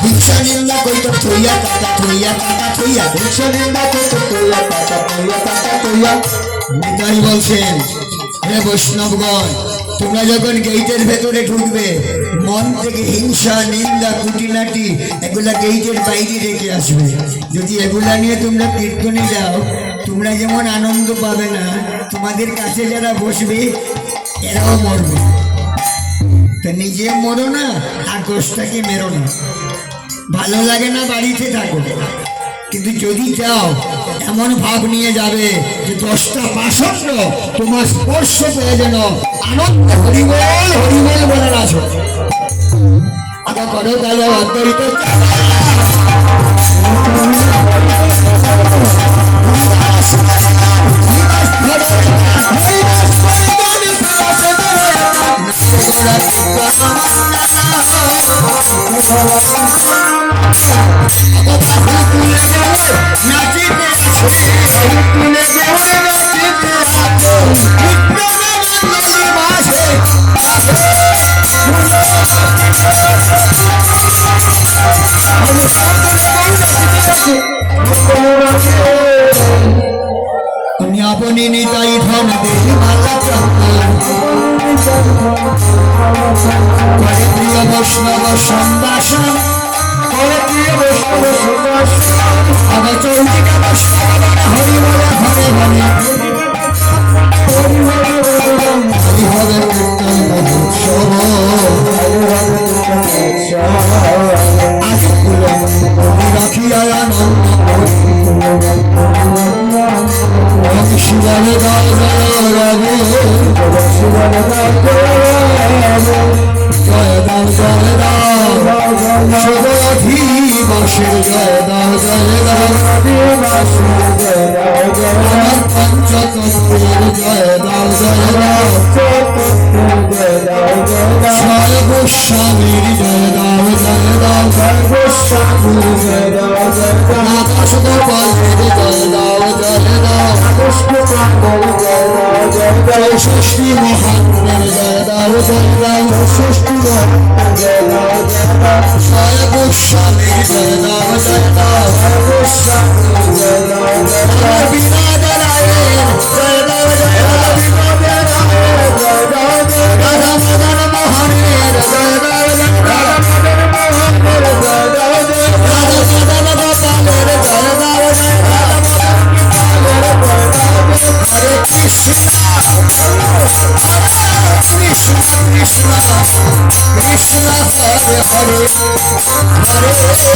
ভিক্ষা নিন্দা কইতো থইয়া কাকা থইয়া ভিক্ষা নিন্দা কইতো থইয়া কাকা থইয়া। নিতাই বলছেন, হে বৈষ্ণবগণ, তোমরা যখন গেইটের ভেতরে ঢুকবে মন থেকে হিংসা নিন্দা কুটিনাটি এগুলা গেইটের বাইরে রেখে আসবে। যদি এগুলা নিয়ে তোমরা কীর্তনে যাও, তোমরা যেমন আনন্দ পাবে না, তোমাদের কাছে যারা বসবে এরাও মরবে। তা নিজে মরো না, আর দোষটাকে মেরো না। ভালো লাগে না বাড়িতে থাকো, কিন্তু যদি যাও এমন ভাব নিয়ে যাবে যে 10টা পাষণ্ড তোমার স্পর্শ পেয়ে যেন আনন্দ হরিবল হরিবল বলার আসো। আবার করো তাহলে অন্তরিত আপনি নিতাই ধন দেহি মাতা করে প্রিয় বৈষ্ণব সম্ভাষণ আবার চৌদিকা বৈষ্ণব হরি বলে ঘরে ঘরে হরিহরে কীর্তন মহোৎসব আজ রাখিয়া আনন্দ শিবারে জয় জয় রবে জয় দাও জয় দাও শুভধি বসে জয় দাও আমার পঞ্চতন্ত্রের জয় দাও জয় গোস্বামীর জয় দাও আকাশ গোপালের জয় দাও ষষ্ঠী মহাত্মের জয় দাও জয় গোস্বামীর জয় দাও বিনোদ রায়ের জয় দাও রাধা মদন মোহনের জয় দাও রাধা মদন গোপালের জয় দাও হরে কৃষ্ণ কৃষ্ণ কৃষ্ণ কৃষ্ণ হরে হরে হরে হরে